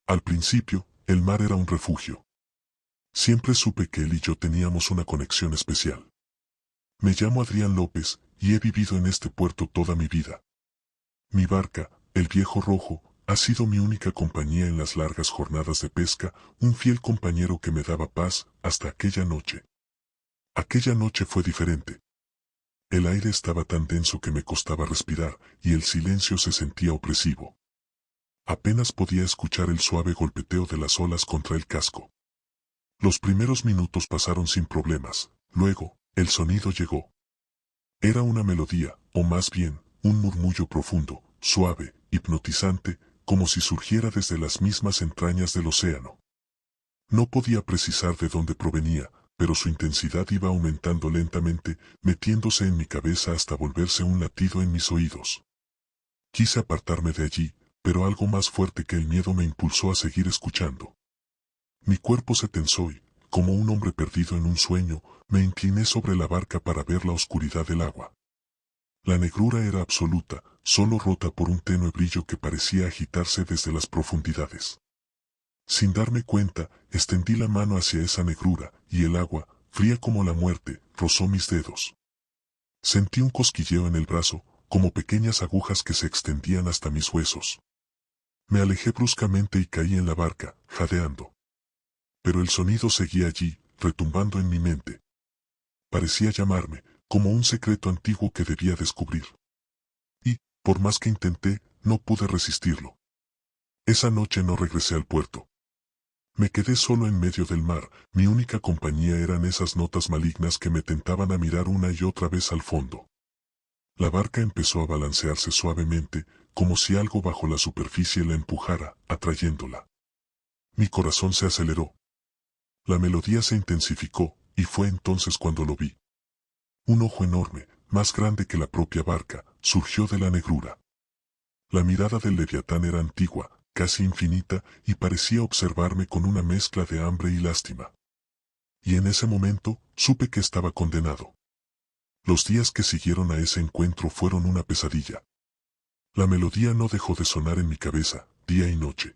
Al principio, el mar era un refugio. Siempre supe que él y yo teníamos una conexión especial. Me llamo Adrián López y he vivido en este puerto toda mi vida. Mi barca, el Viejo Rojo, ha sido mi única compañía en las largas jornadas de pesca, un fiel compañero que me daba paz hasta aquella noche. Aquella noche fue diferente. El aire estaba tan denso que me costaba respirar y el silencio se sentía opresivo. Apenas podía escuchar el suave golpeteo de las olas contra el casco. Los primeros minutos pasaron sin problemas, luego, el sonido llegó. Era una melodía, o más bien, un murmullo profundo, suave, hipnotizante, como si surgiera desde las mismas entrañas del océano. No podía precisar de dónde provenía, pero su intensidad iba aumentando lentamente, metiéndose en mi cabeza hasta volverse un latido en mis oídos. Quise apartarme de allí, pero algo más fuerte que el miedo me impulsó a seguir escuchando. Mi cuerpo se tensó y, como un hombre perdido en un sueño, me incliné sobre la barca para ver la oscuridad del agua. La negrura era absoluta, solo rota por un tenue brillo que parecía agitarse desde las profundidades. Sin darme cuenta, extendí la mano hacia esa negrura, y el agua, fría como la muerte, rozó mis dedos. Sentí un cosquilleo en el brazo, como pequeñas agujas que se extendían hasta mis huesos. Me alejé bruscamente y caí en la barca, jadeando. Pero el sonido seguía allí, retumbando en mi mente. Parecía llamarme, como un secreto antiguo que debía descubrir. Y, por más que intenté, no pude resistirlo. Esa noche no regresé al puerto. Me quedé solo en medio del mar, mi única compañía eran esas notas malignas que me tentaban a mirar una y otra vez al fondo. La barca empezó a balancearse suavemente, como si algo bajo la superficie la empujara, atrayéndola. Mi corazón se aceleró. La melodía se intensificó, y fue entonces cuando lo vi. Un ojo enorme, más grande que la propia barca, surgió de la negrura. La mirada del leviatán era antigua, casi infinita, y parecía observarme con una mezcla de hambre y lástima. Y en ese momento, supe que estaba condenado. Los días que siguieron a ese encuentro fueron una pesadilla. La melodía no dejó de sonar en mi cabeza, día y noche.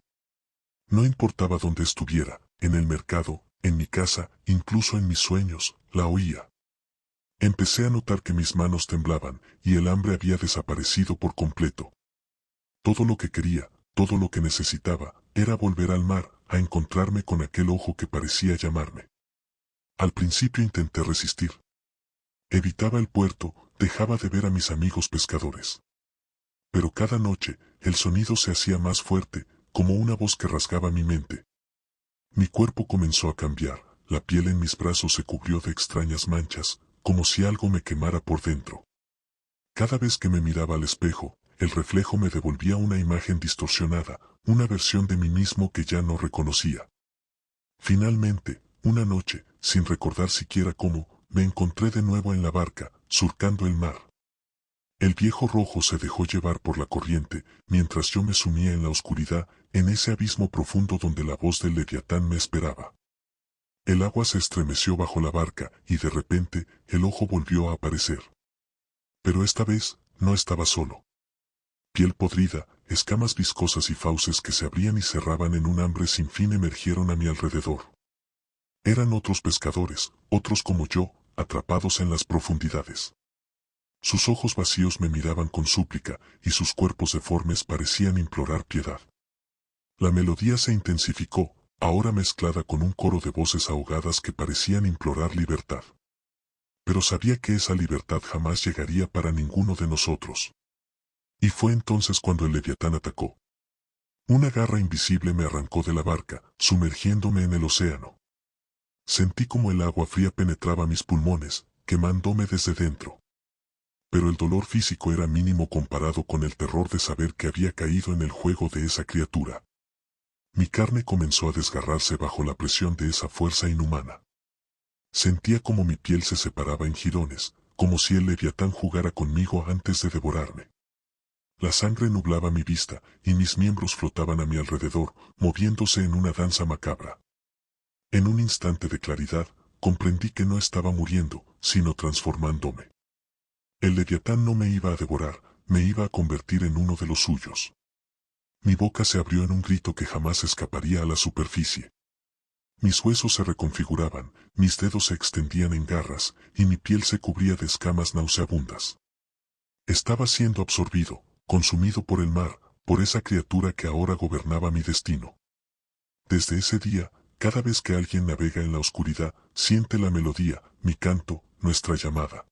No importaba dónde estuviera, en el mercado, en mi casa, incluso en mis sueños, la oía. Empecé a notar que mis manos temblaban, y el hambre había desaparecido por completo. Todo lo que quería, todo lo que necesitaba, era volver al mar, a encontrarme con aquel ojo que parecía llamarme. Al principio intenté resistir. Evitaba el puerto, dejaba de ver a mis amigos pescadores. Pero cada noche, el sonido se hacía más fuerte, como una voz que rasgaba mi mente. Mi cuerpo comenzó a cambiar, la piel en mis brazos se cubrió de extrañas manchas, como si algo me quemara por dentro. Cada vez que me miraba al espejo, el reflejo me devolvía una imagen distorsionada, una versión de mí mismo que ya no reconocía. Finalmente, una noche, sin recordar siquiera cómo, me encontré de nuevo en la barca, surcando el mar. El Viejo Rojo se dejó llevar por la corriente, mientras yo me sumía en la oscuridad, en ese abismo profundo donde la voz del leviatán me esperaba. El agua se estremeció bajo la barca, y de repente, el ojo volvió a aparecer. Pero esta vez, no estaba solo. Piel podrida, escamas viscosas y fauces que se abrían y cerraban en un hambre sin fin emergieron a mi alrededor. Eran otros pescadores, otros como yo, atrapados en las profundidades. Sus ojos vacíos me miraban con súplica, y sus cuerpos deformes parecían implorar piedad. La melodía se intensificó, ahora mezclada con un coro de voces ahogadas que parecían implorar libertad. Pero sabía que esa libertad jamás llegaría para ninguno de nosotros. Y fue entonces cuando el leviatán atacó. Una garra invisible me arrancó de la barca, sumergiéndome en el océano. Sentí como el agua fría penetraba mis pulmones, quemándome desde dentro. Pero el dolor físico era mínimo comparado con el terror de saber que había caído en el juego de esa criatura. Mi carne comenzó a desgarrarse bajo la presión de esa fuerza inhumana. Sentía como mi piel se separaba en jirones, como si el leviatán jugara conmigo antes de devorarme. La sangre nublaba mi vista, y mis miembros flotaban a mi alrededor, moviéndose en una danza macabra. En un instante de claridad, comprendí que no estaba muriendo, sino transformándome. El leviatán no me iba a devorar, me iba a convertir en uno de los suyos. Mi boca se abrió en un grito que jamás escaparía a la superficie. Mis huesos se reconfiguraban, mis dedos se extendían en garras, y mi piel se cubría de escamas nauseabundas. Estaba siendo absorbido, consumido por el mar, por esa criatura que ahora gobernaba mi destino. Desde ese día, cada vez que alguien navega en la oscuridad, siente la melodía, mi canto, nuestra llamada.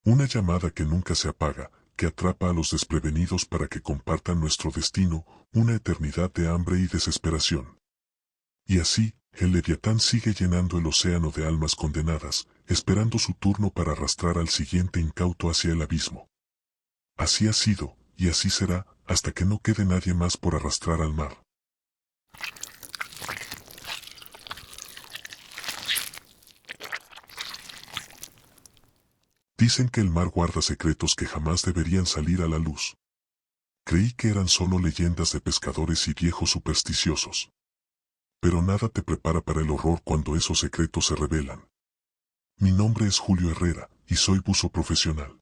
Una llamada que nunca se apaga, que atrapa a los desprevenidos para que compartan nuestro destino, una eternidad de hambre y desesperación. Y así, el Leviatán sigue llenando el océano de almas condenadas, esperando su turno para arrastrar al siguiente incauto hacia el abismo. Así ha sido, y así será, hasta que no quede nadie más por arrastrar al mar. Dicen que el mar guarda secretos que jamás deberían salir a la luz. Creí que eran solo leyendas de pescadores y viejos supersticiosos. Pero nada te prepara para el horror cuando esos secretos se revelan. Mi nombre es Julio Herrera, y soy buzo profesional.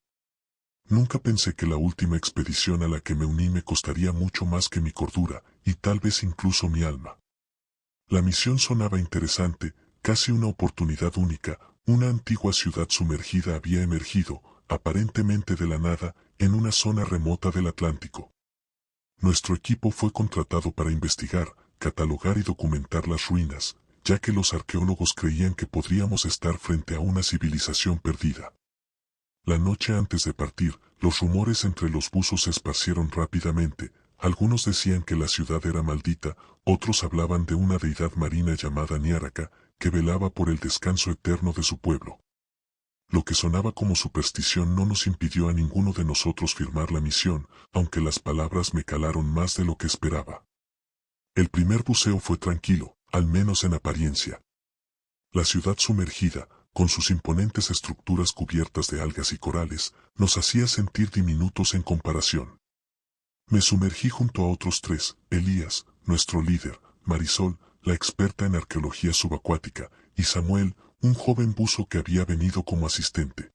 Nunca pensé que la última expedición a la que me uní me costaría mucho más que mi cordura, y tal vez incluso mi alma. La misión sonaba interesante, casi una oportunidad única. Una antigua ciudad sumergida había emergido, aparentemente de la nada, en una zona remota del Atlántico. Nuestro equipo fue contratado para investigar, catalogar y documentar las ruinas, ya que los arqueólogos creían que podríamos estar frente a una civilización perdida. La noche antes de partir, los rumores entre los buzos se esparcieron rápidamente. Algunos decían que la ciudad era maldita, otros hablaban de una deidad marina llamada Niáraca, que velaba por el descanso eterno de su pueblo. Lo que sonaba como superstición no nos impidió a ninguno de nosotros firmar la misión, aunque las palabras me calaron más de lo que esperaba. El primer buceo fue tranquilo, al menos en apariencia. La ciudad sumergida, con sus imponentes estructuras cubiertas de algas y corales, nos hacía sentir diminutos en comparación. Me sumergí junto a otros tres, Elías, nuestro líder, Marisol, la experta en arqueología subacuática, y Samuel, un joven buzo que había venido como asistente.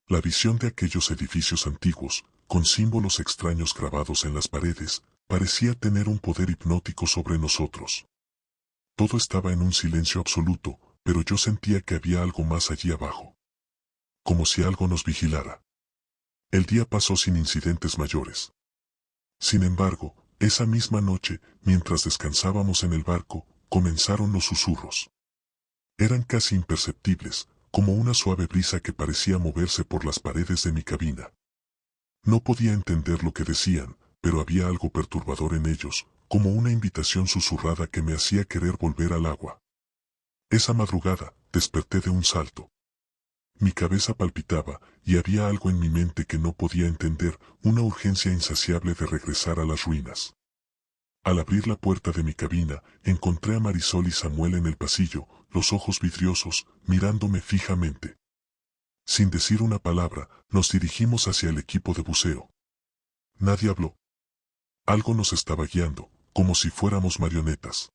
La visión de aquellos edificios antiguos, con símbolos extraños grabados en las paredes, parecía tener un poder hipnótico sobre nosotros. Todo estaba en un silencio absoluto, pero yo sentía que había algo más allí abajo. Como si algo nos vigilara. El día pasó sin incidentes mayores. Sin embargo, esa misma noche, mientras descansábamos en el barco, comenzaron los susurros. Eran casi imperceptibles, como una suave brisa que parecía moverse por las paredes de mi cabina. No podía entender lo que decían, pero había algo perturbador en ellos, como una invitación susurrada que me hacía querer volver al agua. Esa madrugada, desperté de un salto. Mi cabeza palpitaba, y había algo en mi mente que no podía entender, una urgencia insaciable de regresar a las ruinas. Al abrir la puerta de mi cabina, encontré a Marisol y Samuel en el pasillo, los ojos vidriosos, mirándome fijamente. Sin decir una palabra, nos dirigimos hacia el equipo de buceo. Nadie habló. Algo nos estaba guiando, como si fuéramos marionetas.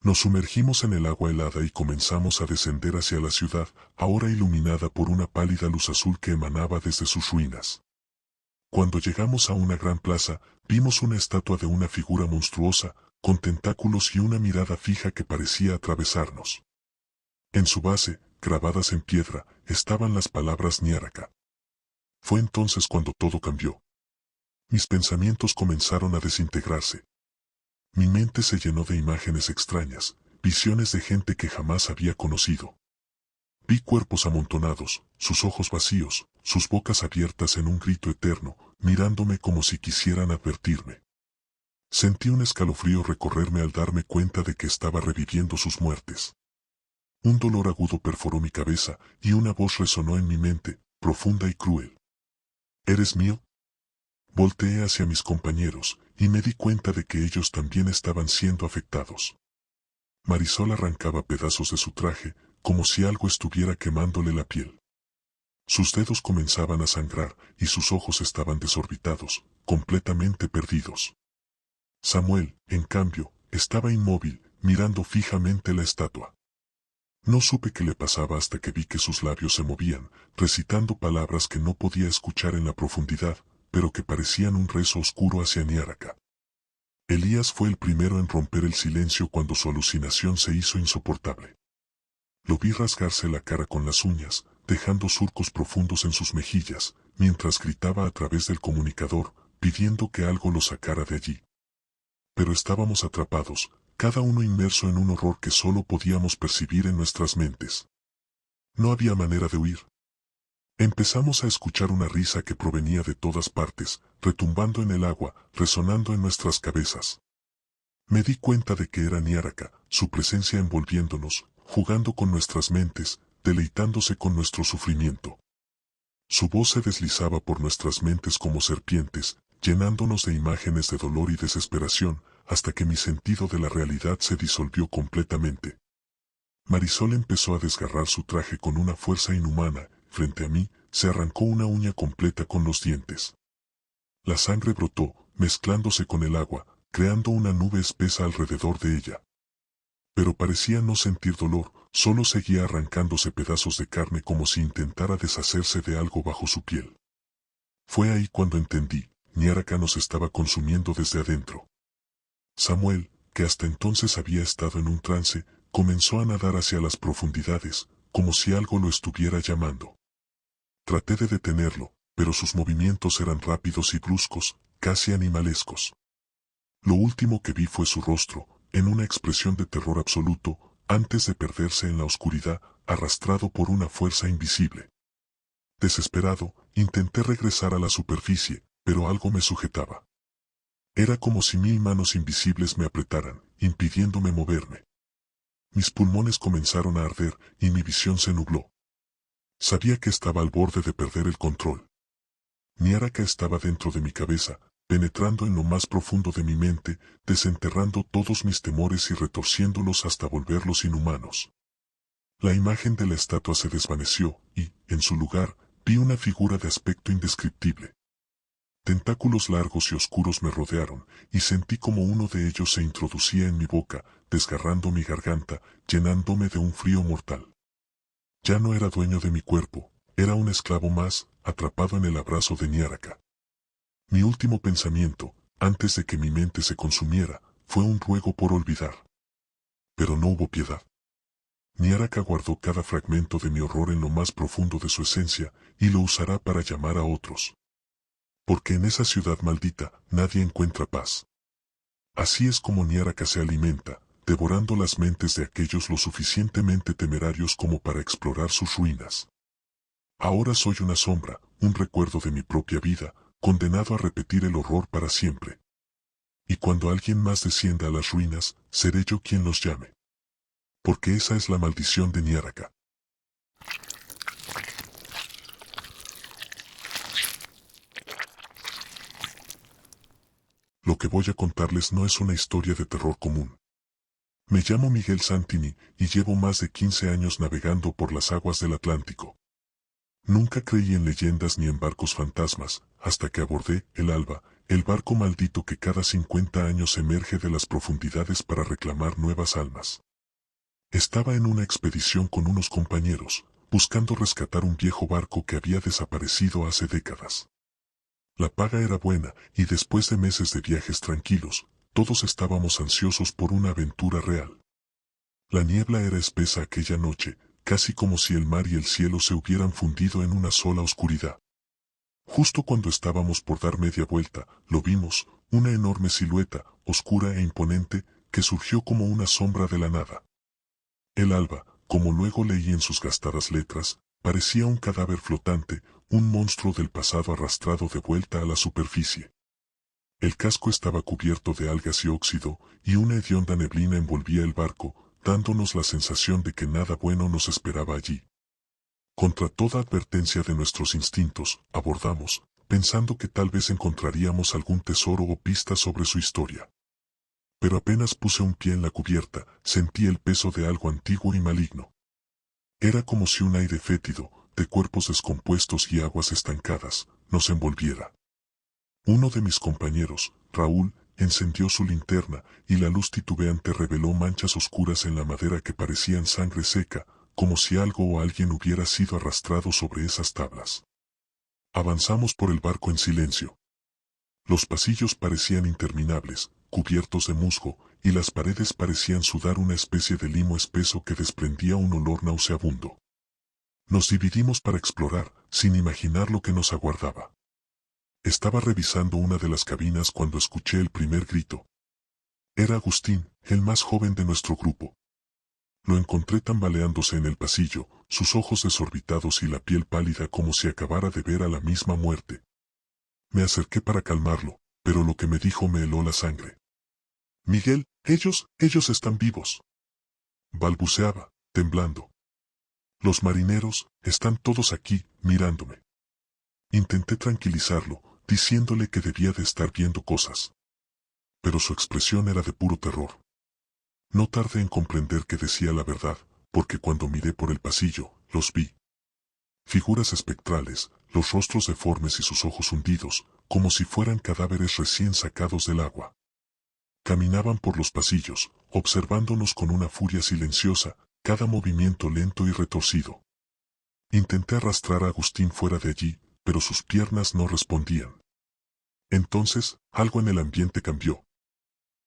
Nos sumergimos en el agua helada y comenzamos a descender hacia la ciudad, ahora iluminada por una pálida luz azul que emanaba desde sus ruinas. Cuando llegamos a una gran plaza, vimos una estatua de una figura monstruosa, con tentáculos y una mirada fija que parecía atravesarnos. En su base, grabadas en piedra, estaban las palabras Niáraca. Fue entonces cuando todo cambió. Mis pensamientos comenzaron a desintegrarse. Mi mente se llenó de imágenes extrañas, visiones de gente que jamás había conocido. Vi cuerpos amontonados, sus ojos vacíos, sus bocas abiertas en un grito eterno, mirándome como si quisieran advertirme. Sentí un escalofrío recorrerme al darme cuenta de que estaba reviviendo sus muertes. Un dolor agudo perforó mi cabeza, y una voz resonó en mi mente, profunda y cruel. ¿Eres mío? Volteé hacia mis compañeros, y me di cuenta de que ellos también estaban siendo afectados. Marisol arrancaba pedazos de su traje, como si algo estuviera quemándole la piel. Sus dedos comenzaban a sangrar, y sus ojos estaban desorbitados, completamente perdidos. Samuel, en cambio, estaba inmóvil, mirando fijamente la estatua. No supe qué le pasaba hasta que vi que sus labios se movían, recitando palabras que no podía escuchar en la profundidad, pero que parecían un rezo oscuro hacia Niáraca. Elías fue el primero en romper el silencio cuando su alucinación se hizo insoportable. Lo vi rasgarse la cara con las uñas, dejando surcos profundos en sus mejillas, mientras gritaba a través del comunicador, pidiendo que algo lo sacara de allí. Pero estábamos atrapados, cada uno inmerso en un horror que solo podíamos percibir en nuestras mentes. No había manera de huir. Empezamos a escuchar una risa que provenía de todas partes, retumbando en el agua, resonando en nuestras cabezas. Me di cuenta de que era Niaraka, su presencia envolviéndonos, jugando con nuestras mentes, deleitándose con nuestro sufrimiento. Su voz se deslizaba por nuestras mentes como serpientes, llenándonos de imágenes de dolor y desesperación, hasta que mi sentido de la realidad se disolvió completamente. Marisol empezó a desgarrar su traje con una fuerza inhumana. Frente a mí, se arrancó una uña completa con los dientes. La sangre brotó, mezclándose con el agua, creando una nube espesa alrededor de ella. Pero parecía no sentir dolor, solo seguía arrancándose pedazos de carne como si intentara deshacerse de algo bajo su piel. Fue ahí cuando entendí, Niaraka nos estaba consumiendo desde adentro. Samuel, que hasta entonces había estado en un trance, comenzó a nadar hacia las profundidades, como si algo lo estuviera llamando. Traté de detenerlo, pero sus movimientos eran rápidos y bruscos, casi animalescos. Lo último que vi fue su rostro, en una expresión de terror absoluto, antes de perderse en la oscuridad, arrastrado por una fuerza invisible. Desesperado, intenté regresar a la superficie, pero algo me sujetaba. Era como si 1000 manos invisibles me apretaran, impidiéndome moverme. Mis pulmones comenzaron a arder y mi visión se nubló. Sabía que estaba al borde de perder el control. Niaraka estaba dentro de mi cabeza, penetrando en lo más profundo de mi mente, desenterrando todos mis temores y retorciéndolos hasta volverlos inhumanos. La imagen de la estatua se desvaneció y, en su lugar, vi una figura de aspecto indescriptible. Tentáculos largos y oscuros me rodearon, y sentí como uno de ellos se introducía en mi boca, desgarrando mi garganta, llenándome de un frío mortal. Ya no era dueño de mi cuerpo, era un esclavo más, atrapado en el abrazo de Niaraka. Mi último pensamiento, antes de que mi mente se consumiera, fue un ruego por olvidar. Pero no hubo piedad. Niaraka guardó cada fragmento de mi horror en lo más profundo de su esencia, y lo usará para llamar a otros. Porque en esa ciudad maldita, nadie encuentra paz. Así es como Niaraka se alimenta, devorando las mentes de aquellos lo suficientemente temerarios como para explorar sus ruinas. Ahora soy una sombra, un recuerdo de mi propia vida, condenado a repetir el horror para siempre. Y cuando alguien más descienda a las ruinas, seré yo quien los llame. Porque esa es la maldición de Niaraka. Lo que voy a contarles no es una historia de terror común. Me llamo Miguel Santini y llevo más de 15 años navegando por las aguas del Atlántico. Nunca creí en leyendas ni en barcos fantasmas, hasta que abordé el Alba, el barco maldito que cada 50 años emerge de las profundidades para reclamar nuevas almas. Estaba en una expedición con unos compañeros, buscando rescatar un viejo barco que había desaparecido hace décadas. La paga era buena, y después de meses de viajes tranquilos, todos estábamos ansiosos por una aventura real. La niebla era espesa aquella noche, casi como si el mar y el cielo se hubieran fundido en una sola oscuridad. Justo cuando estábamos por dar media vuelta, lo vimos, una enorme silueta, oscura e imponente, que surgió como una sombra de la nada. El Alba, como luego leí en sus gastadas letras, parecía un cadáver flotante, un monstruo del pasado arrastrado de vuelta a la superficie. El casco estaba cubierto de algas y óxido, y una hedionda neblina envolvía el barco, dándonos la sensación de que nada bueno nos esperaba allí. Contra toda advertencia de nuestros instintos, abordamos, pensando que tal vez encontraríamos algún tesoro o pista sobre su historia. Pero apenas puse un pie en la cubierta, sentí el peso de algo antiguo y maligno. Era como si un aire fétido, de cuerpos descompuestos y aguas estancadas, nos envolviera. Uno de mis compañeros, Raúl, encendió su linterna, y la luz titubeante reveló manchas oscuras en la madera que parecían sangre seca, como si algo o alguien hubiera sido arrastrado sobre esas tablas. Avanzamos por el barco en silencio. Los pasillos parecían interminables, cubiertos de musgo, y las paredes parecían sudar una especie de limo espeso que desprendía un olor nauseabundo. Nos dividimos para explorar, sin imaginar lo que nos aguardaba. Estaba revisando una de las cabinas cuando escuché el primer grito. Era Agustín, el más joven de nuestro grupo. Lo encontré tambaleándose en el pasillo, sus ojos desorbitados y la piel pálida como si acabara de ver a la misma muerte. Me acerqué para calmarlo, pero lo que me dijo me heló la sangre. Miguel, ellos están vivos. Balbuceaba, temblando. Los marineros están todos aquí, mirándome. Intenté tranquilizarlo, diciéndole que debía de estar viendo cosas. Pero su expresión era de puro terror. No tardé en comprender que decía la verdad, porque cuando miré por el pasillo, los vi. Figuras espectrales, los rostros deformes y sus ojos hundidos, como si fueran cadáveres recién sacados del agua. Caminaban por los pasillos, observándonos con una furia silenciosa, cada movimiento lento y retorcido. Intenté arrastrar a Agustín fuera de allí, pero sus piernas no respondían. Entonces, algo en el ambiente cambió.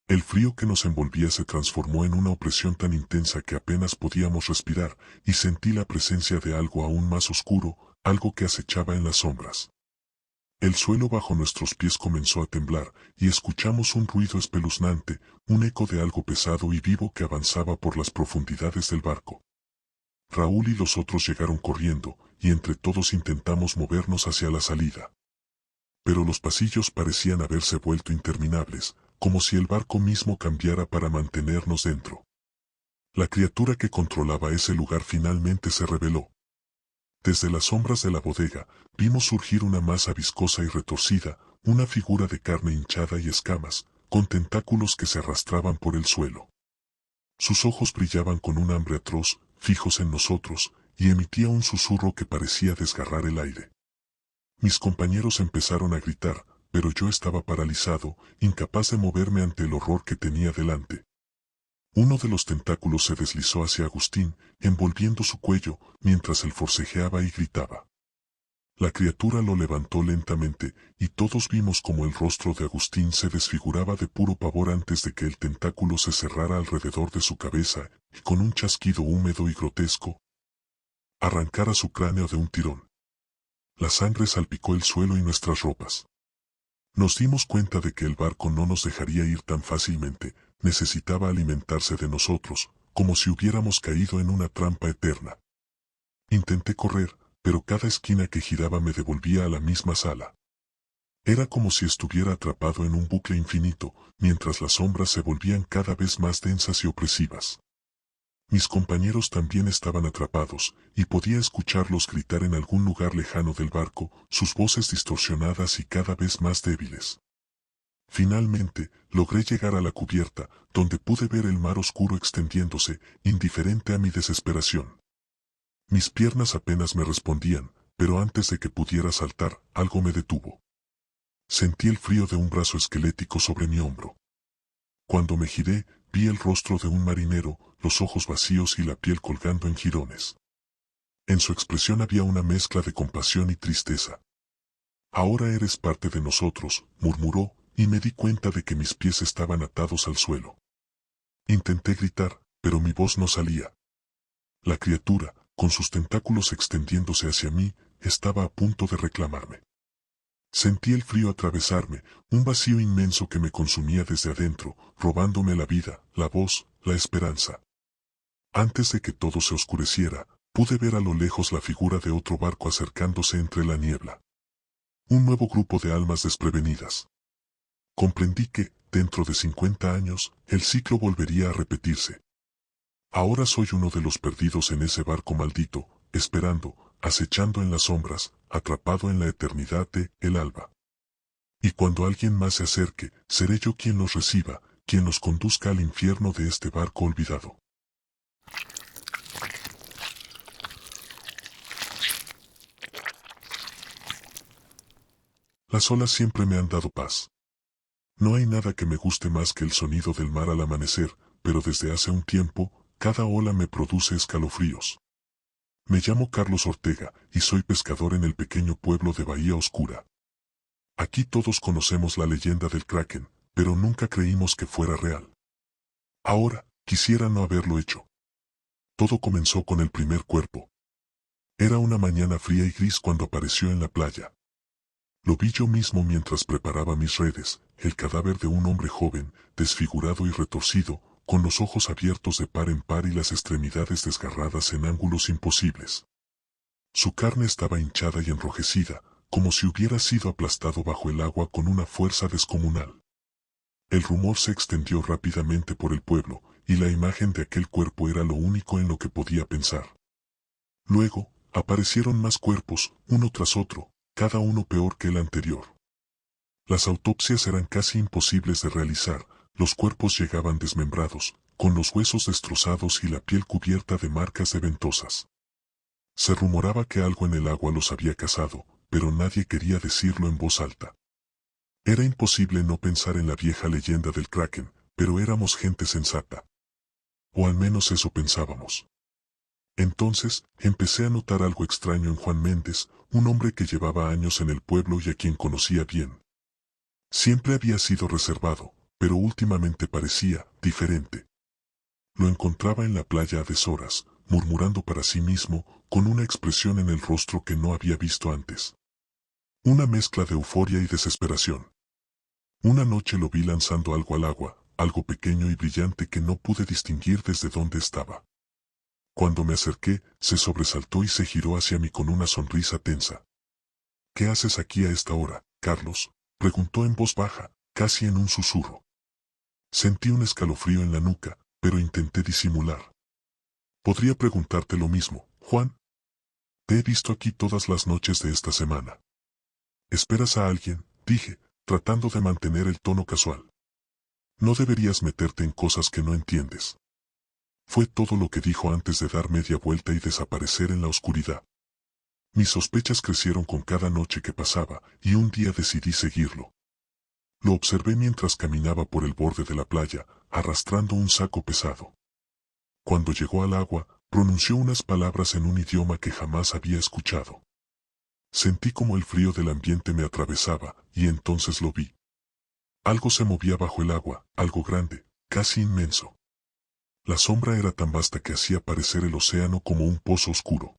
El frío que nos envolvía se transformó en una opresión tan intensa que apenas podíamos respirar, y sentí la presencia de algo aún más oscuro, algo que acechaba en las sombras. El suelo bajo nuestros pies comenzó a temblar, y escuchamos un ruido espeluznante, un eco de algo pesado y vivo que avanzaba por las profundidades del barco. Raúl y los otros llegaron corriendo, y entre todos intentamos movernos hacia la salida. Pero los pasillos parecían haberse vuelto interminables, como si el barco mismo cambiara para mantenernos dentro. La criatura que controlaba ese lugar finalmente se reveló. Desde las sombras de la bodega, vimos surgir una masa viscosa y retorcida, una figura de carne hinchada y escamas, con tentáculos que se arrastraban por el suelo. Sus ojos brillaban con un hambre atroz, fijos en nosotros, y emitía un susurro que parecía desgarrar el aire. Mis compañeros empezaron a gritar, pero yo estaba paralizado, incapaz de moverme ante el horror que tenía delante. Uno de los tentáculos se deslizó hacia Agustín, envolviendo su cuello, mientras él forcejeaba y gritaba. La criatura lo levantó lentamente, y todos vimos como el rostro de Agustín se desfiguraba de puro pavor antes de que el tentáculo se cerrara alrededor de su cabeza, y con un chasquido húmedo y grotesco, arrancara su cráneo de un tirón. La sangre salpicó el suelo y nuestras ropas. Nos dimos cuenta de que el barco no nos dejaría ir tan fácilmente, necesitaba alimentarse de nosotros, como si hubiéramos caído en una trampa eterna. Intenté correr, pero cada esquina que giraba me devolvía a la misma sala. Era como si estuviera atrapado en un bucle infinito, mientras las sombras se volvían cada vez más densas y opresivas. Mis compañeros también estaban atrapados, y podía escucharlos gritar en algún lugar lejano del barco, sus voces distorsionadas y cada vez más débiles. Finalmente, logré llegar a la cubierta, donde pude ver el mar oscuro extendiéndose, indiferente a mi desesperación. Mis piernas apenas me respondían, pero antes de que pudiera saltar, algo me detuvo. Sentí el frío de un brazo esquelético sobre mi hombro. Cuando me giré, vi el rostro de un marinero, los ojos vacíos y la piel colgando en jirones. En su expresión había una mezcla de compasión y tristeza. «Ahora eres parte de nosotros», murmuró, y me di cuenta de que mis pies estaban atados al suelo. Intenté gritar, pero mi voz no salía. La criatura, con sus tentáculos extendiéndose hacia mí, estaba a punto de reclamarme. Sentí el frío atravesarme, un vacío inmenso que me consumía desde adentro, robándome la vida, la voz, la esperanza. Antes de que todo se oscureciera, pude ver a lo lejos la figura de otro barco acercándose entre la niebla. Un nuevo grupo de almas desprevenidas. Comprendí que, dentro de 50 años, el ciclo volvería a repetirse. Ahora soy uno de los perdidos en ese barco maldito, esperando, acechando en las sombras, atrapado en la eternidad de el alba. Y cuando alguien más se acerque, seré yo quien los reciba, quien los conduzca al infierno de este barco olvidado. Las olas siempre me han dado paz. No hay nada que me guste más que el sonido del mar al amanecer, pero desde hace un tiempo, cada ola me produce escalofríos. Me llamo Carlos Ortega, y soy pescador en el pequeño pueblo de Bahía Oscura. Aquí todos conocemos la leyenda del Kraken, pero nunca creímos que fuera real. Ahora, quisiera no haberlo hecho. Todo comenzó con el primer cuerpo. Era una mañana fría y gris cuando apareció en la playa. Lo vi yo mismo mientras preparaba mis redes, el cadáver de un hombre joven, desfigurado y retorcido, con los ojos abiertos de par en par y las extremidades desgarradas en ángulos imposibles. Su carne estaba hinchada y enrojecida, como si hubiera sido aplastado bajo el agua con una fuerza descomunal. El rumor se extendió rápidamente por el pueblo, y la imagen de aquel cuerpo era lo único en lo que podía pensar. Luego, aparecieron más cuerpos, uno tras otro, cada uno peor que el anterior. Las autopsias eran casi imposibles de realizar, los cuerpos llegaban desmembrados, con los huesos destrozados y la piel cubierta de marcas de ventosas. Se rumoraba que algo en el agua los había cazado, pero nadie quería decirlo en voz alta. Era imposible no pensar en la vieja leyenda del Kraken, pero éramos gente sensata. O al menos eso pensábamos. Entonces, empecé a notar algo extraño en Juan Méndez, un hombre que llevaba años en el pueblo y a quien conocía bien. Siempre había sido reservado, pero últimamente parecía diferente. Lo encontraba en la playa a deshoras, murmurando para sí mismo, con una expresión en el rostro que no había visto antes. Una mezcla de euforia y desesperación. Una noche lo vi lanzando algo al agua, algo pequeño y brillante que no pude distinguir desde dónde estaba. Cuando me acerqué, se sobresaltó y se giró hacia mí con una sonrisa tensa. ¿Qué haces aquí a esta hora, Carlos?, preguntó en voz baja, casi en un susurro. Sentí un escalofrío en la nuca, pero intenté disimular. Podría preguntarte lo mismo, Juan. Te he visto aquí todas las noches de esta semana. ¿Esperas a alguien?, dije, tratando de mantener el tono casual. No deberías meterte en cosas que no entiendes. Fue todo lo que dijo antes de dar media vuelta y desaparecer en la oscuridad. Mis sospechas crecieron con cada noche que pasaba, y un día decidí seguirlo. Lo observé mientras caminaba por el borde de la playa, arrastrando un saco pesado. Cuando llegó al agua, pronunció unas palabras en un idioma que jamás había escuchado. Sentí como el frío del ambiente me atravesaba, y entonces lo vi. Algo se movía bajo el agua, algo grande, casi inmenso. La sombra era tan vasta que hacía parecer el océano como un pozo oscuro.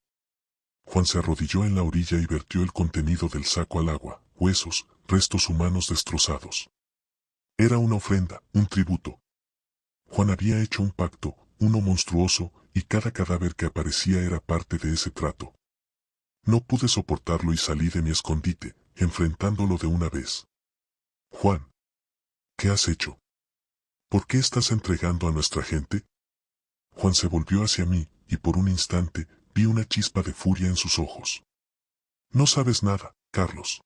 Juan se arrodilló en la orilla y vertió el contenido del saco al agua, huesos, restos humanos destrozados. Era una ofrenda, un tributo. Juan había hecho un pacto, uno monstruoso, y cada cadáver que aparecía era parte de ese trato. No pude soportarlo y salí de mi escondite, enfrentándolo de una vez. Juan, ¿qué has hecho? ¿Por qué estás entregando a nuestra gente? Juan se volvió hacia mí, y por un instante, vi una chispa de furia en sus ojos. No sabes nada, Carlos.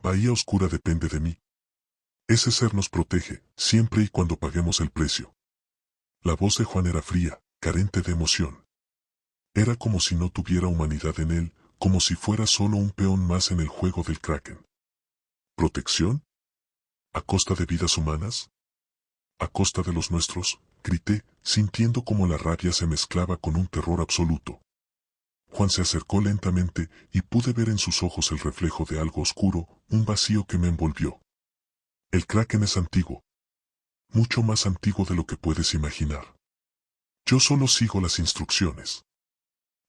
Bahía Oscura depende de mí. Ese ser nos protege, siempre y cuando paguemos el precio. La voz de Juan era fría, carente de emoción. Era como si no tuviera humanidad en él, como si fuera solo un peón más en el juego del Kraken. ¿Protección? ¿A costa de vidas humanas? ¿A costa de los nuestros?, grité, sintiendo como la rabia se mezclaba con un terror absoluto. Juan se acercó lentamente, y pude ver en sus ojos el reflejo de algo oscuro, un vacío que me envolvió. El Kraken es antiguo. Mucho más antiguo de lo que puedes imaginar. Yo solo sigo las instrucciones.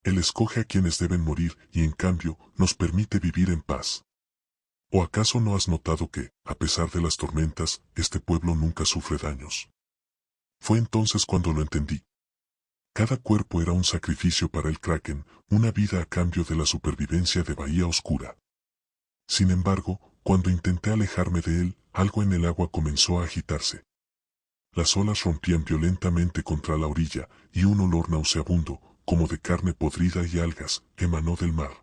Él escoge a quienes deben morir y en cambio nos permite vivir en paz. ¿O acaso no has notado que, a pesar de las tormentas, este pueblo nunca sufre daños? Fue entonces cuando lo entendí. Cada cuerpo era un sacrificio para el Kraken, una vida a cambio de la supervivencia de Bahía Oscura. Sin embargo, cuando intenté alejarme de él, algo en el agua comenzó a agitarse. Las olas rompían violentamente contra la orilla, y un olor nauseabundo, como de carne podrida y algas, emanó del mar.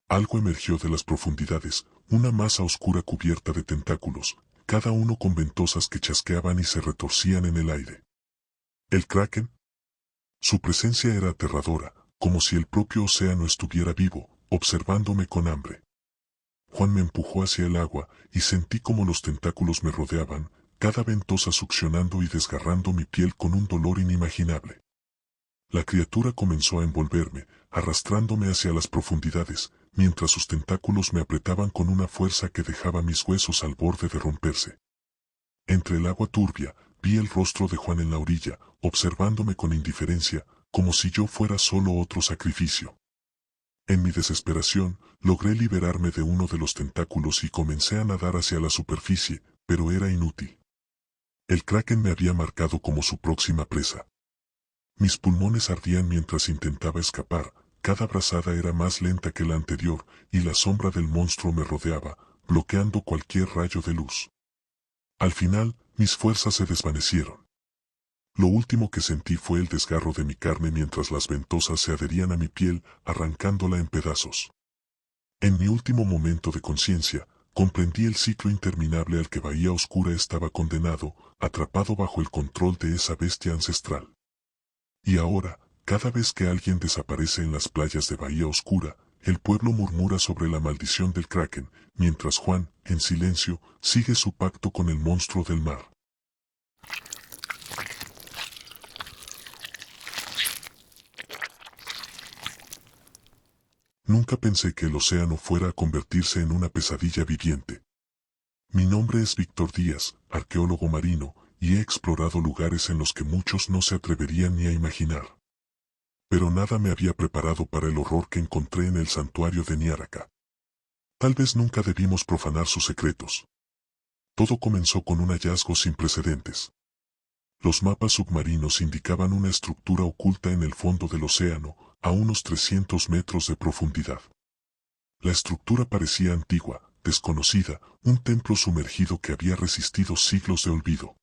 Algo emergió de las profundidades, una masa oscura cubierta de tentáculos, cada uno con ventosas que chasqueaban y se retorcían en el aire. ¿El Kraken? Su presencia era aterradora, como si el propio océano estuviera vivo, observándome con hambre. Juan me empujó hacia el agua, y sentí como los tentáculos me rodeaban, cada ventosa succionando y desgarrando mi piel con un dolor inimaginable. La criatura comenzó a envolverme, arrastrándome hacia las profundidades, mientras sus tentáculos me apretaban con una fuerza que dejaba mis huesos al borde de romperse. Entre el agua turbia, vi el rostro de Juan en la orilla, observándome con indiferencia, como si yo fuera solo otro sacrificio. En mi desesperación, logré liberarme de uno de los tentáculos y comencé a nadar hacia la superficie, pero era inútil. El kraken me había marcado como su próxima presa. Mis pulmones ardían mientras intentaba escapar, cada brazada era más lenta que la anterior, y la sombra del monstruo me rodeaba, bloqueando cualquier rayo de luz. Al final, mis fuerzas se desvanecieron. Lo último que sentí fue el desgarro de mi carne mientras las ventosas se adherían a mi piel, arrancándola en pedazos. En mi último momento de conciencia, comprendí el ciclo interminable al que Bahía Oscura estaba condenado, atrapado bajo el control de esa bestia ancestral. Y ahora, cada vez que alguien desaparece en las playas de Bahía Oscura, el pueblo murmura sobre la maldición del kraken, mientras Juan, en silencio, sigue su pacto con el monstruo del mar. Nunca pensé que el océano fuera a convertirse en una pesadilla viviente. Mi nombre es Víctor Díaz, arqueólogo marino, y he explorado lugares en los que muchos no se atreverían ni a imaginar. Pero nada me había preparado para el horror que encontré en el santuario de Nyaraka. Tal vez nunca debimos profanar sus secretos. Todo comenzó con un hallazgo sin precedentes. Los mapas submarinos indicaban una estructura oculta en el fondo del océano, a unos 300 metros de profundidad. La estructura parecía antigua, desconocida, un templo sumergido que había resistido siglos de olvido.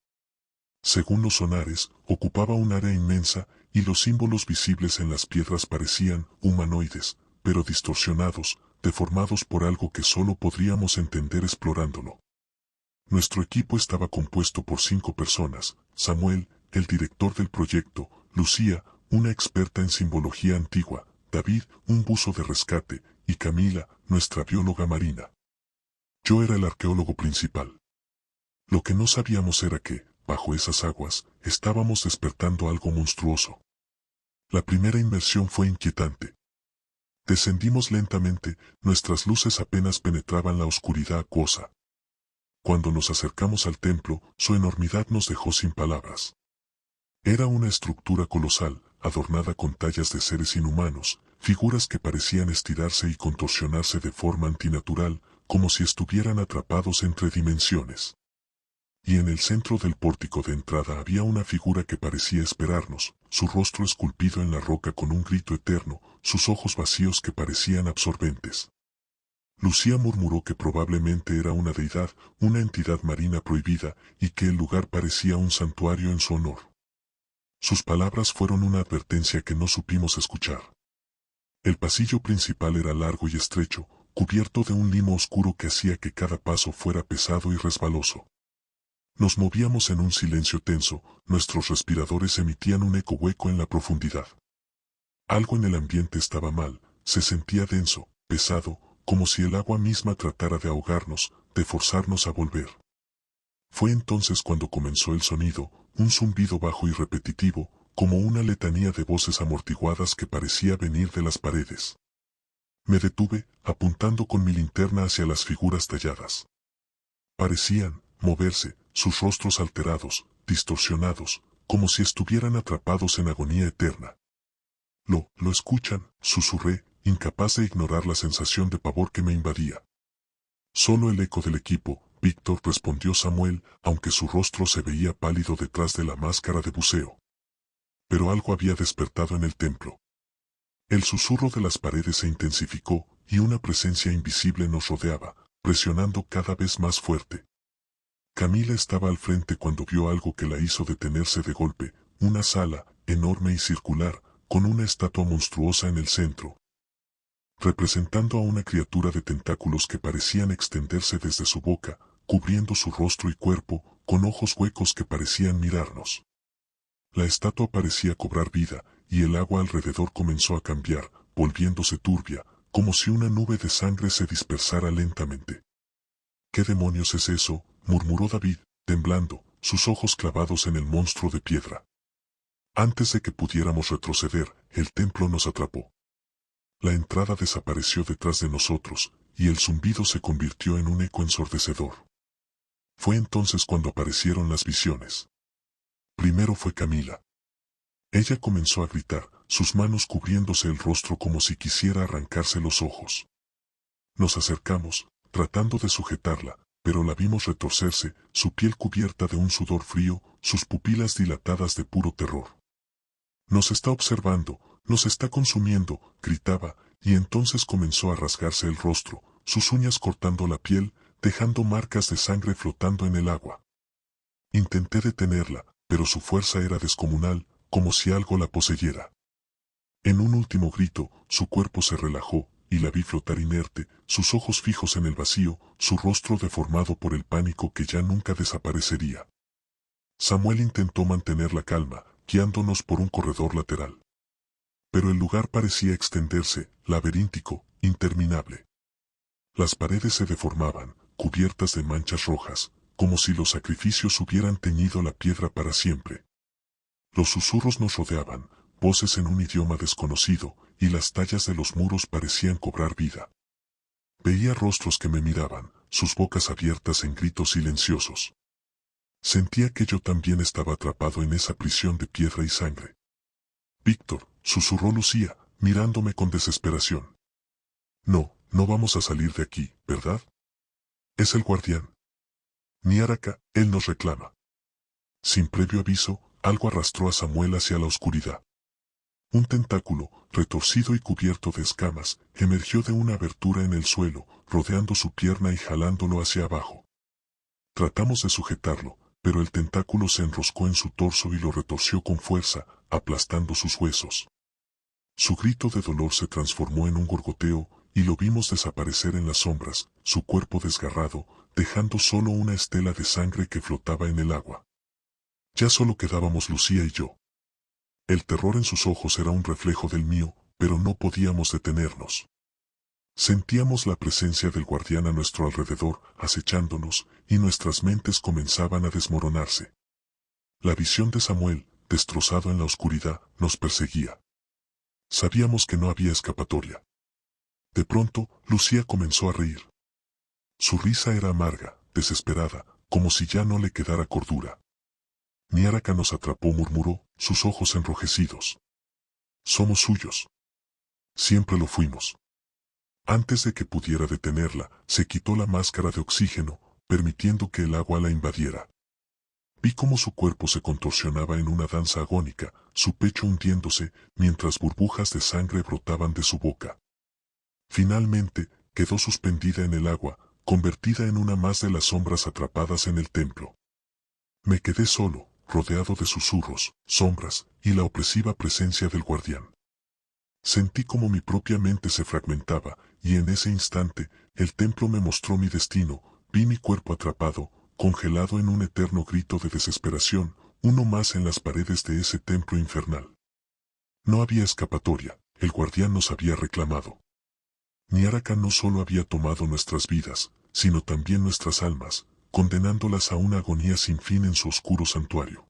Según los sonares, ocupaba un área inmensa, y los símbolos visibles en las piedras parecían humanoides, pero distorsionados, deformados por algo que solo podríamos entender explorándolo. Nuestro equipo estaba compuesto por 5 personas: Samuel, el director del proyecto; Lucía, una experta en simbología antigua; David, un buzo de rescate; y Camila, nuestra bióloga marina. Yo era el arqueólogo principal. Lo que no sabíamos era que, bajo esas aguas, estábamos despertando algo monstruoso. La primera inmersión fue inquietante. Descendimos lentamente, nuestras luces apenas penetraban la oscuridad acuosa. Cuando nos acercamos al templo, su enormidad nos dejó sin palabras. Era una estructura colosal, adornada con tallas de seres inhumanos, figuras que parecían estirarse y contorsionarse de forma antinatural, como si estuvieran atrapados entre dimensiones. Y en el centro del pórtico de entrada había una figura que parecía esperarnos, su rostro esculpido en la roca con un grito eterno, sus ojos vacíos que parecían absorbentes. Lucía murmuró que probablemente era una deidad, una entidad marina prohibida, y que el lugar parecía un santuario en su honor. Sus palabras fueron una advertencia que no supimos escuchar. El pasillo principal era largo y estrecho, cubierto de un limo oscuro que hacía que cada paso fuera pesado y resbaloso. Nos movíamos en un silencio tenso, nuestros respiradores emitían un eco hueco en la profundidad. Algo en el ambiente estaba mal, se sentía denso, pesado, como si el agua misma tratara de ahogarnos, de forzarnos a volver. Fue entonces cuando comenzó el sonido, un zumbido bajo y repetitivo, como una letanía de voces amortiguadas que parecía venir de las paredes. Me detuve, apuntando con mi linterna hacia las figuras talladas. Parecían moverse, sus rostros alterados, distorsionados, como si estuvieran atrapados en agonía eterna. Lo escuchan, susurré, incapaz de ignorar la sensación de pavor que me invadía. Solo el eco del equipo, Víctor, respondió Samuel, aunque su rostro se veía pálido detrás de la máscara de buceo. Pero algo había despertado en el templo. El susurro de las paredes se intensificó, y una presencia invisible nos rodeaba, presionando cada vez más fuerte. Camila estaba al frente cuando vio algo que la hizo detenerse de golpe, una sala, enorme y circular, con una estatua monstruosa en el centro, representando a una criatura de tentáculos que parecían extenderse desde su boca, cubriendo su rostro y cuerpo, con ojos huecos que parecían mirarnos. La estatua parecía cobrar vida, y el agua alrededor comenzó a cambiar, volviéndose turbia, como si una nube de sangre se dispersara lentamente. ¿Qué demonios es eso?, murmuró David, temblando, sus ojos clavados en el monstruo de piedra. Antes de que pudiéramos retroceder, el templo nos atrapó. La entrada desapareció detrás de nosotros, y el zumbido se convirtió en un eco ensordecedor. Fue entonces cuando aparecieron las visiones. Primero fue Camila. Ella comenzó a gritar, sus manos cubriéndose el rostro como si quisiera arrancarse los ojos. Nos acercamos, tratando de sujetarla, pero la vimos retorcerse, su piel cubierta de un sudor frío, sus pupilas dilatadas de puro terror. Nos está observando, nos está consumiendo, gritaba, y entonces comenzó a rasgarse el rostro, sus uñas cortando la piel, dejando marcas de sangre flotando en el agua. Intenté detenerla, pero su fuerza era descomunal, como si algo la poseyera. En un último grito, su cuerpo se relajó, y la vi flotar inerte, sus ojos fijos en el vacío, su rostro deformado por el pánico que ya nunca desaparecería. Samuel intentó mantener la calma, guiándonos por un corredor lateral. Pero el lugar parecía extenderse, laberíntico, interminable. Las paredes se deformaban, cubiertas de manchas rojas, como si los sacrificios hubieran teñido la piedra para siempre. Los susurros nos rodeaban, voces en un idioma desconocido, y las tallas de los muros parecían cobrar vida. Veía rostros que me miraban, sus bocas abiertas en gritos silenciosos. Sentía que yo también estaba atrapado en esa prisión de piedra y sangre. Víctor, susurró Lucía, mirándome con desesperación. No, no vamos a salir de aquí, ¿verdad? Es el guardián. Niaraka, él nos reclama. Sin previo aviso, algo arrastró a Samuel hacia la oscuridad. Un tentáculo, retorcido y cubierto de escamas, emergió de una abertura en el suelo, rodeando su pierna y jalándolo hacia abajo. Tratamos de sujetarlo, pero el tentáculo se enroscó en su torso y lo retorció con fuerza, aplastando sus huesos. Su grito de dolor se transformó en un gorgoteo, y lo vimos desaparecer en las sombras, su cuerpo desgarrado, dejando solo una estela de sangre que flotaba en el agua. Ya solo quedábamos Lucía y yo. El terror en sus ojos era un reflejo del mío, pero no podíamos detenernos. Sentíamos la presencia del guardián a nuestro alrededor, acechándonos, y nuestras mentes comenzaban a desmoronarse. La visión de Samuel, destrozado en la oscuridad, nos perseguía. Sabíamos que no había escapatoria. De pronto, Lucía comenzó a reír. Su risa era amarga, desesperada, como si ya no le quedara cordura. Niaraka nos atrapó, murmuró, sus ojos enrojecidos. Somos suyos. Siempre lo fuimos. Antes de que pudiera detenerla, se quitó la máscara de oxígeno, permitiendo que el agua la invadiera. Vi cómo su cuerpo se contorsionaba en una danza agónica, su pecho hundiéndose, mientras burbujas de sangre brotaban de su boca. Finalmente, quedó suspendida en el agua, convertida en una más de las sombras atrapadas en el templo. Me quedé solo, rodeado de susurros, sombras, y la opresiva presencia del guardián. Sentí como mi propia mente se fragmentaba, y en ese instante, el templo me mostró mi destino, vi mi cuerpo atrapado, congelado en un eterno grito de desesperación, uno más en las paredes de ese templo infernal. No había escapatoria, el guardián nos había reclamado. Niaraka no solo había tomado nuestras vidas, sino también nuestras almas, condenándolas a una agonía sin fin en su oscuro santuario.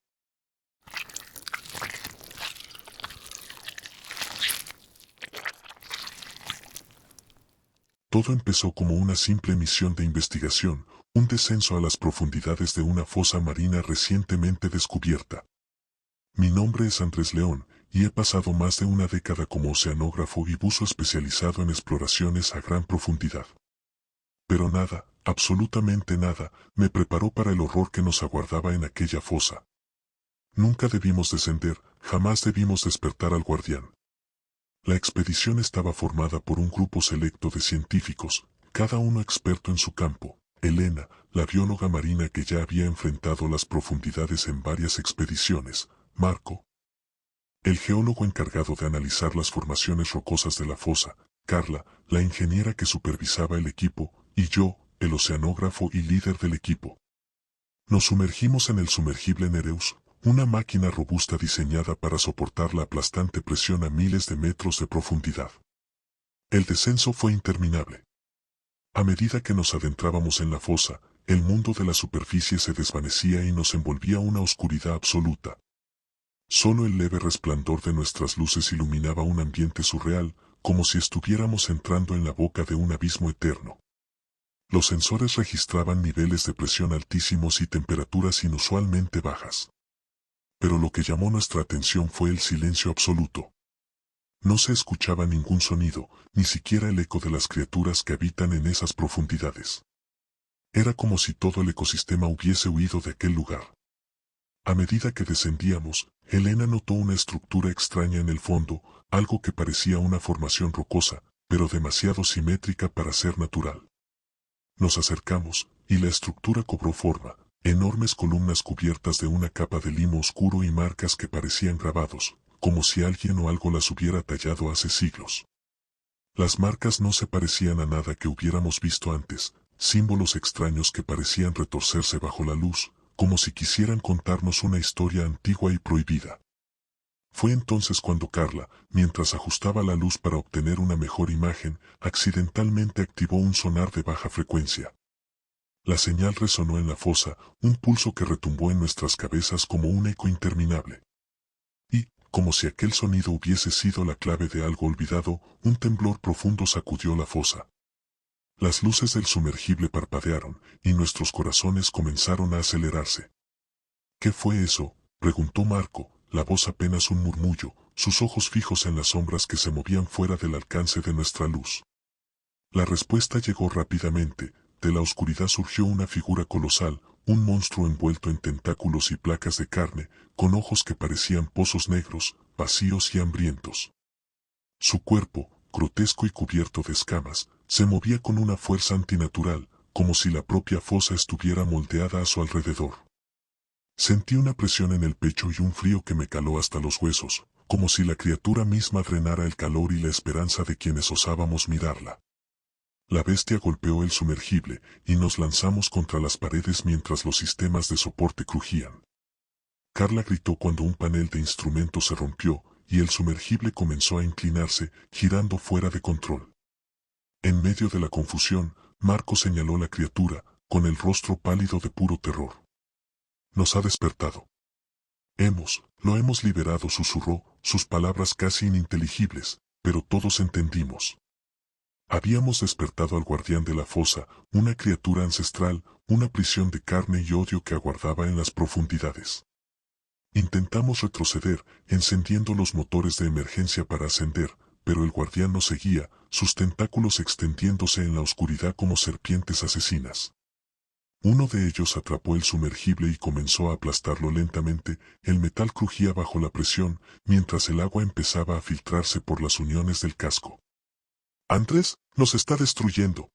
Todo empezó como una simple misión de investigación, un descenso a las profundidades de una fosa marina recientemente descubierta. Mi nombre es Andrés León, y he pasado más de una década como oceanógrafo y buzo especializado en exploraciones a gran profundidad. Pero nada, absolutamente nada, me preparó para el horror que nos aguardaba en aquella fosa. Nunca debimos descender, jamás debimos despertar al guardián. La expedición estaba formada por un grupo selecto de científicos, cada uno experto en su campo. Elena, la bióloga marina que ya había enfrentado las profundidades en varias expediciones. Marco, el geólogo encargado de analizar las formaciones rocosas de la fosa. Carla, la ingeniera que supervisaba el equipo, y yo, el oceanógrafo y líder del equipo. Nos sumergimos en el sumergible Nereus, una máquina robusta diseñada para soportar la aplastante presión a miles de metros de profundidad. El descenso fue interminable. A medida que nos adentrábamos en la fosa, el mundo de la superficie se desvanecía y nos envolvía una oscuridad absoluta. Solo el leve resplandor de nuestras luces iluminaba un ambiente surreal, como si estuviéramos entrando en la boca de un abismo eterno. Los sensores registraban niveles de presión altísimos y temperaturas inusualmente bajas. Pero lo que llamó nuestra atención fue el silencio absoluto. No se escuchaba ningún sonido, ni siquiera el eco de las criaturas que habitan en esas profundidades. Era como si todo el ecosistema hubiese huido de aquel lugar. A medida que descendíamos, Elena notó una estructura extraña en el fondo, algo que parecía una formación rocosa, pero demasiado simétrica para ser natural. Nos acercamos, y la estructura cobró forma, enormes columnas cubiertas de una capa de limo oscuro y marcas que parecían grabados, como si alguien o algo las hubiera tallado hace siglos. Las marcas no se parecían a nada que hubiéramos visto antes, símbolos extraños que parecían retorcerse bajo la luz, como si quisieran contarnos una historia antigua y prohibida. Fue entonces cuando Carla, mientras ajustaba la luz para obtener una mejor imagen, accidentalmente activó un sonar de baja frecuencia. La señal resonó en la fosa, un pulso que retumbó en nuestras cabezas como un eco interminable. Y, como si aquel sonido hubiese sido la clave de algo olvidado, un temblor profundo sacudió la fosa. Las luces del sumergible parpadearon, y nuestros corazones comenzaron a acelerarse. ¿Qué fue eso?, preguntó Marco, la voz apenas un murmullo, sus ojos fijos en las sombras que se movían fuera del alcance de nuestra luz. La respuesta llegó rápidamente. De la oscuridad surgió una figura colosal, un monstruo envuelto en tentáculos y placas de carne, con ojos que parecían pozos negros, vacíos y hambrientos. Su cuerpo, grotesco y cubierto de escamas, se movía con una fuerza antinatural, como si la propia fosa estuviera moldeada a su alrededor. Sentí una presión en el pecho y un frío que me caló hasta los huesos, como si la criatura misma drenara el calor y la esperanza de quienes osábamos mirarla. La bestia golpeó el sumergible, y nos lanzamos contra las paredes mientras los sistemas de soporte crujían. Carla gritó cuando un panel de instrumentos se rompió, y el sumergible comenzó a inclinarse, girando fuera de control. En medio de la confusión, Marco señaló la criatura, con el rostro pálido de puro terror. Nos ha despertado. Lo hemos liberado, susurró, sus palabras casi ininteligibles, pero todos entendimos. Habíamos despertado al guardián de la fosa, una criatura ancestral, una prisión de carne y odio que aguardaba en las profundidades. Intentamos retroceder, encendiendo los motores de emergencia para ascender, pero el guardián nos seguía, sus tentáculos extendiéndose en la oscuridad como serpientes asesinas. Uno de ellos atrapó el sumergible y comenzó a aplastarlo lentamente, el metal crujía bajo la presión, mientras el agua empezaba a filtrarse por las uniones del casco. «Andrés, nos está destruyendo.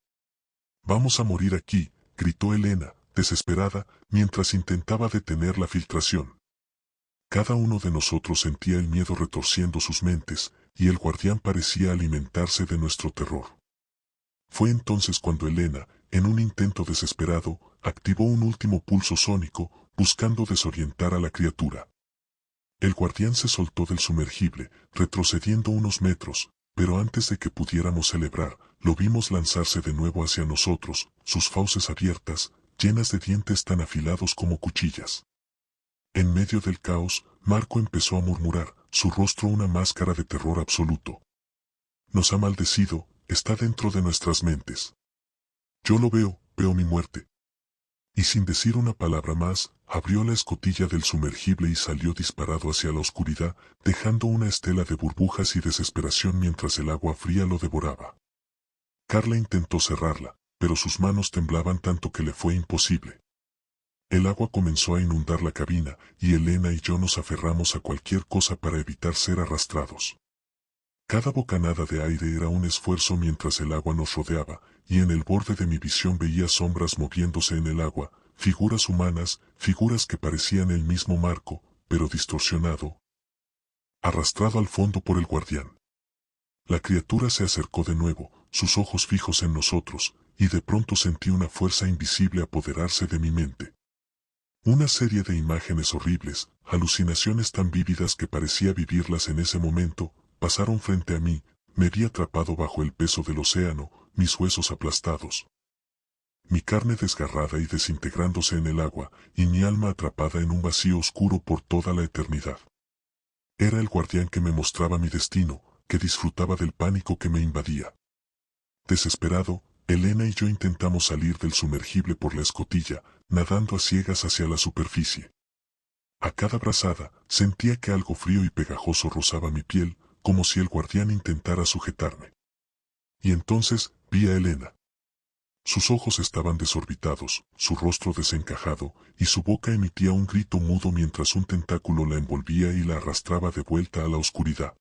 Vamos a morir aquí», gritó Elena, desesperada, mientras intentaba detener la filtración. Cada uno de nosotros sentía el miedo retorciendo sus mentes, y el guardián parecía alimentarse de nuestro terror. Fue entonces cuando Elena, en un intento desesperado, activó un último pulso sónico, buscando desorientar a la criatura. El guardián se soltó del sumergible, retrocediendo unos metros, pero antes de que pudiéramos celebrar, lo vimos lanzarse de nuevo hacia nosotros, sus fauces abiertas, llenas de dientes tan afilados como cuchillas. En medio del caos, Marco empezó a murmurar, su rostro una máscara de terror absoluto. «Nos ha maldecido, está dentro de nuestras mentes. Yo lo veo mi muerte». Y sin decir una palabra más, abrió la escotilla del sumergible y salió disparado hacia la oscuridad, dejando una estela de burbujas y desesperación mientras el agua fría lo devoraba. Carla intentó cerrarla, pero sus manos temblaban tanto que le fue imposible. El agua comenzó a inundar la cabina, y Elena y yo nos aferramos a cualquier cosa para evitar ser arrastrados. Cada bocanada de aire era un esfuerzo mientras el agua nos rodeaba, y en el borde de mi visión veía sombras moviéndose en el agua, figuras humanas, figuras que parecían el mismo Marco, pero distorsionado, arrastrado al fondo por el guardián. La criatura se acercó de nuevo, sus ojos fijos en nosotros, y de pronto sentí una fuerza invisible apoderarse de mi mente. Una serie de imágenes horribles, alucinaciones tan vívidas que parecía vivirlas en ese momento, pasaron frente a mí, me vi atrapado bajo el peso del océano, mis huesos aplastados, mi carne desgarrada y desintegrándose en el agua, y mi alma atrapada en un vacío oscuro por toda la eternidad. Era el guardián que me mostraba mi destino, que disfrutaba del pánico que me invadía. Desesperado, Elena y yo intentamos salir del sumergible por la escotilla, nadando a ciegas hacia la superficie. A cada brazada, sentía que algo frío y pegajoso rozaba mi piel, como si el guardián intentara sujetarme. Y entonces, vi a Elena. Sus ojos estaban desorbitados, su rostro desencajado, y su boca emitía un grito mudo mientras un tentáculo la envolvía y la arrastraba de vuelta a la oscuridad.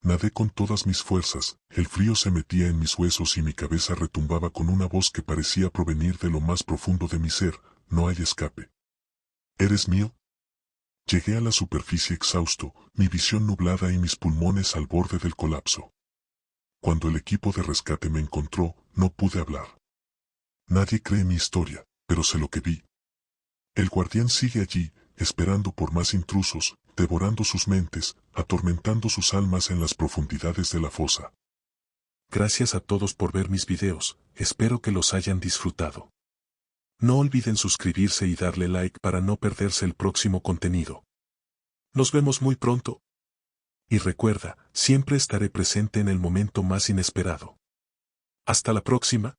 Nadé con todas mis fuerzas, el frío se metía en mis huesos y mi cabeza retumbaba con una voz que parecía provenir de lo más profundo de mi ser: no hay escape. ¿Eres mío? Llegué a la superficie exhausto, mi visión nublada y mis pulmones al borde del colapso. Cuando el equipo de rescate me encontró, no pude hablar. Nadie cree mi historia, pero sé lo que vi. El guardián sigue allí, esperando por más intrusos, devorando sus mentes, atormentando sus almas en las profundidades de la fosa. Gracias a todos por ver mis videos, espero que los hayan disfrutado. No olviden suscribirse y darle like para no perderse el próximo contenido. Nos vemos muy pronto. Y recuerda, siempre estaré presente en el momento más inesperado. Hasta la próxima.